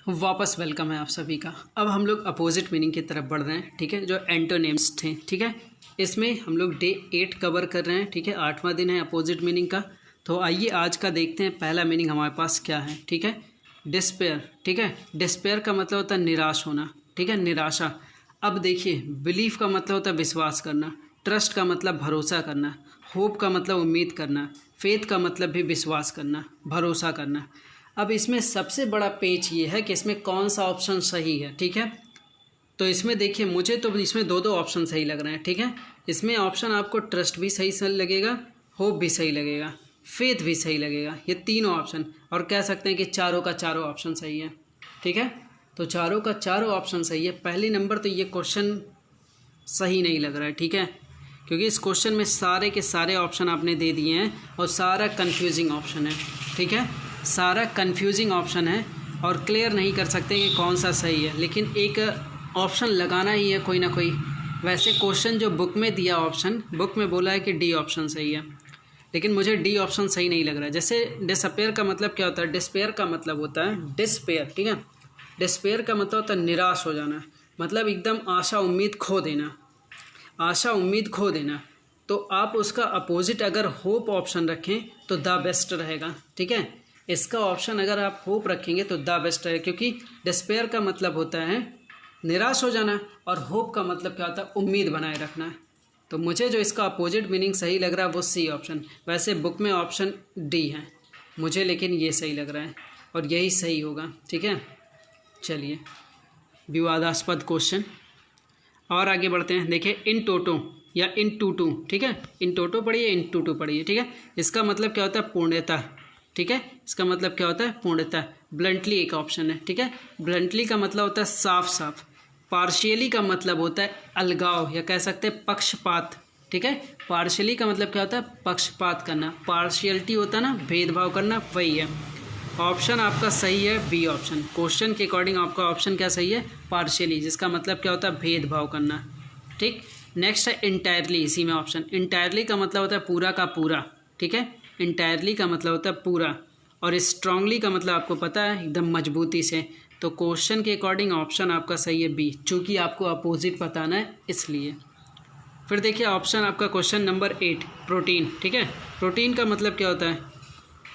वापस वेलकम है आप सभी का। अब हम लोग अपोजिट मीनिंग की तरफ बढ़ रहे हैं, ठीक है, जो एंटोनिम्स थे, ठीक है। इसमें हम लोग डे 8 कवर कर रहे हैं, ठीक है, 8वां दिन है अपोजिट मीनिंग का। तो आइए आज का देखते हैं पहला मीनिंग हमारे पास क्या है, ठीक है। डिस्पेयर, ठीक है। डिस्पेयर का मतलब होता है निराश होना, ठीक है, निराशा। अब देखिए, बिलीफ का मतलब होता है विश्वास करना, ट्रस्ट का मतलब भरोसा करना, होप का मतलब उम्मीद करना, फेथ का मतलब भी विश्वास करना, भरोसा करना। अब इसमें सबसे बड़ा पेच ये है कि इसमें कौन सा ऑप्शन सही है, ठीक है। तो इसमें देखिए, मुझे तो इसमें दो ऑप्शन सही लग रहे हैं, ठीक है। इसमें ऑप्शन आपको ट्रस्ट भी सही लगेगा, होप भी सही लगेगा, फेथ भी सही लगेगा, ये तीनों ऑप्शन। और कह सकते हैं कि चारों का चारों ऑप्शन सही है, ठीक है। तो चारों का चारों ऑप्शन सही है। पहली नंबर तो ये क्वेश्चन सही नहीं लग रहा है, ठीक है, क्योंकि इस क्वेश्चन में सारे के सारे ऑप्शन आपने दे दिए हैं और सारा कन्फ्यूजिंग ऑप्शन है, ठीक है। सारा कन्फ्यूजिंग ऑप्शन है और क्लियर नहीं कर सकते कि कौन सा सही है, लेकिन एक ऑप्शन लगाना ही है कोई ना कोई। वैसे क्वेश्चन जो बुक में दिया ऑप्शन, बुक में बोला है कि डी ऑप्शन सही है, लेकिन मुझे डी ऑप्शन सही नहीं लग रहा है। जैसे डिसअपेयर का मतलब क्या होता है, डिस्पेयर का मतलब होता है डिस्पेयर, ठीक है। डिस्पेयर का मतलब होता है निराश हो जाना, मतलब एकदम आशा उम्मीद खो देना, आशा उम्मीद खो देना। तो आप उसका अपोजिट अगर होप ऑप्शन रखें तो द बेस्ट रहेगा, ठीक है। इसका ऑप्शन अगर आप होप रखेंगे तो द बेस्ट है, क्योंकि डिस्पेयर का मतलब होता है निराश हो जाना और होप का मतलब क्या होता है, उम्मीद बनाए रखना। तो मुझे जो इसका अपोजिट मीनिंग सही लग रहा है वो सी ऑप्शन। वैसे बुक में ऑप्शन डी है मुझे, लेकिन ये सही लग रहा है और यही सही होगा, ठीक है। चलिए, विवादास्पद क्वेश्चन और आगे बढ़ते हैं। देखिए, इन टोटो या इन टू, ठीक है, इन टोटो पढ़िए, इन टू पढ़िए, ठीक है। इसका मतलब क्या होता है, पूर्णतः, ठीक है। इसका मतलब क्या होता है, पूर्णतः। ब्लंटली एक ऑप्शन है, ठीक है। ब्लंटली का मतलब होता है साफ साफ। पार्शियली का मतलब होता है अलगाव या कह सकते हैं पक्षपात, ठीक है। पार्शियली का मतलब क्या होता है, पक्षपात करना। पार्शियलिटी होता है ना, भेदभाव करना, वही है। ऑप्शन आपका सही है बी ऑप्शन। क्वेश्चन के अकॉर्डिंग आपका ऑप्शन क्या सही है, पार्शियली, जिसका मतलब क्या होता है, भेदभाव करना, ठीक। नेक्स्ट है इंटायरली, इसी में ऑप्शन। इंटायरली का मतलब होता है पूरा का पूरा, ठीक है। इंटायरली का मतलब होता है पूरा। और स्ट्रांगली का मतलब आपको पता है, एकदम मजबूती से। तो क्वेश्चन के अकॉर्डिंग ऑप्शन आपका सही है बी, चूँकि आपको अपोजिट बताना है इसलिए। फिर देखिए ऑप्शन आपका क्वेश्चन नंबर 8, प्रोटीन, ठीक है। प्रोटीन का मतलब क्या होता है,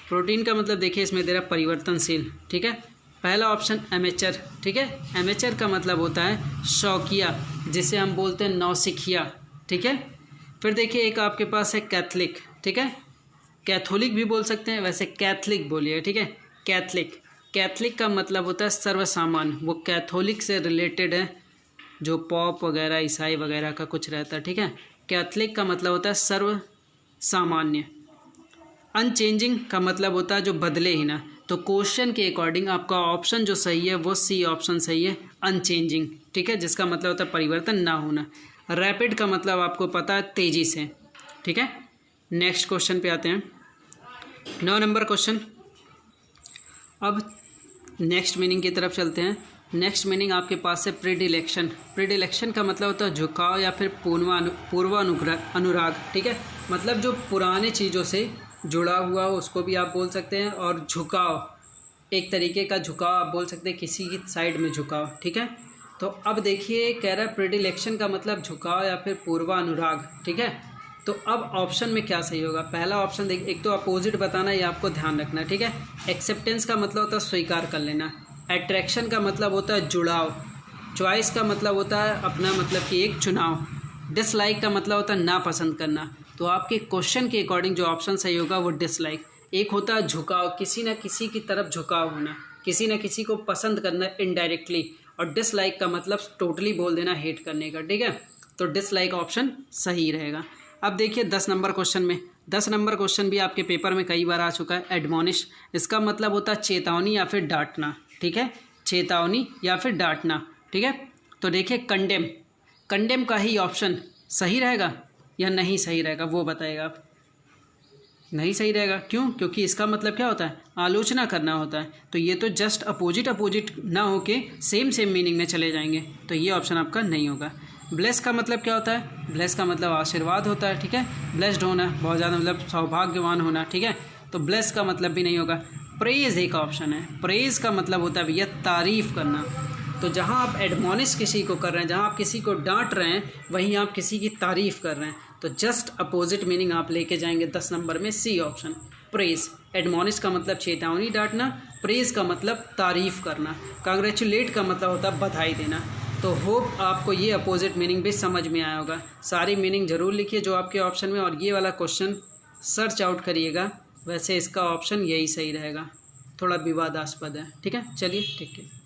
प्रोटीन का मतलब देखिए इसमें दे रहा परिवर्तनशील, ठीक है। पहला ऑप्शन एमेचर, ठीक है। एमेचर का मतलब होता है शौकिया, जिसे हम बोलते हैं नौसिखिया, ठीक है। फिर देखिए एक आपके पास है कैथलिक, ठीक है। कैथोलिक भी बोल सकते हैं, वैसे कैथलिक बोलिए, ठीक है। कैथलिक, कैथलिक का मतलब होता है सर्वसामान्य। वो कैथोलिक से रिलेटेड है, जो पॉप वगैरह ईसाई वगैरह का कुछ रहता है, ठीक है। कैथलिक का मतलब होता है सर्वसामान्य। अनचेंजिंग का मतलब होता है जो बदले ही ना। तो क्वेश्चन के अकॉर्डिंग आपका ऑप्शन जो सही है वो सी ऑप्शन सही है, अनचेंजिंग, ठीक है, जिसका मतलब होता है परिवर्तन ना होना। रैपिड का मतलब आपको पता है तेज़ी से, ठीक है। नेक्स्ट क्वेश्चन पे आते हैं, 9 नंबर क्वेश्चन। अब नेक्स्ट मीनिंग की तरफ चलते हैं। नेक्स्ट मीनिंग आपके पास है प्रीडिलेक्शन। प्रीडिलेक्शन का मतलब होता है झुकाव या फिर पूर्वानुराग, ठीक है। मतलब जो पुराने चीज़ों से जुड़ा हुआ हो उसको भी आप बोल सकते हैं, और झुकाव, एक तरीके का झुकाव आप बोल सकते हैं, किसी की साइड में झुकाव, ठीक है। तो अब देखिए कह रहा है प्रीडिलेक्शन का मतलब झुकाव या फिर पूर्वानुराग, ठीक है। तो अब ऑप्शन में क्या सही होगा, पहला ऑप्शन देख, एक तो अपोजिट बताना, ये आपको ध्यान रखना, ठीक है। एक्सेप्टेंस का मतलब होता है स्वीकार कर लेना। अट्रैक्शन का मतलब होता है जुड़ाव। चॉइस का मतलब होता है अपना, मतलब कि एक चुनाव। डिसलाइक का मतलब होता है नापसंद करना। तो आपके क्वेश्चन के अकॉर्डिंग जो ऑप्शन सही होगा वो डिसलाइक। एक होता है झुकाव, किसी न किसी की तरफ झुकाव होना, किसी न किसी को पसंद करना इनडायरेक्टली। और डिसलाइक का मतलब टोटली बोल देना, हेट करने का, ठीक है। तो डिसलाइक ऑप्शन सही रहेगा। अब देखिए 10 नंबर क्वेश्चन में, 10 नंबर क्वेश्चन भी आपके पेपर में कई बार आ चुका है। एडमोनिश, इसका मतलब होता है चेतावनी या फिर डांटना, ठीक है। चेतावनी या फिर डांटना, ठीक है। तो देखिए कंडेम, कंडेम का ही ऑप्शन सही रहेगा या नहीं सही रहेगा वो बताएगा आप। नहीं सही रहेगा, क्यों, क्योंकि इसका मतलब क्या होता है, आलोचना करना होता है। तो ये तो जस्ट अपोजिट ना होके सेम मीनिंग में चले जाएंगे, तो ये ऑप्शन आपका नहीं होगा। ब्लेस का मतलब क्या होता है, ब्लेस का मतलब आशीर्वाद होता है, ठीक है। ब्लेस्ड होना, बहुत ज़्यादा मतलब सौभाग्यवान होना, ठीक है। तो ब्लेस का मतलब भी नहीं होगा। प्रेज एक ऑप्शन है। प्रेज का मतलब होता है भैया तारीफ़ करना। तो जहाँ आप एडमोनिश किसी को कर रहे हैं, जहाँ आप किसी को डांट रहे हैं, वहीं आप किसी की तारीफ़ कर रहे हैं। तो जस्ट अपोजिट मीनिंग आप लेके जाएंगे 10 नंबर में, सी ऑप्शन प्रेज। एडमोनिश का मतलब चेतावनी, डांटना। प्रेज का मतलब तारीफ़ करना। कांग्रेचुलेट का मतलब होता है बधाई देना। तो होप आपको ये अपोजिट मीनिंग भी समझ में आया होगा। सारी मीनिंग ज़रूर लिखिए जो आपके ऑप्शन में, और ये वाला क्वेश्चन सर्च आउट करिएगा। वैसे इसका ऑप्शन यही सही रहेगा, थोड़ा विवादास्पद है। ठीक है, चलिए ठीक है।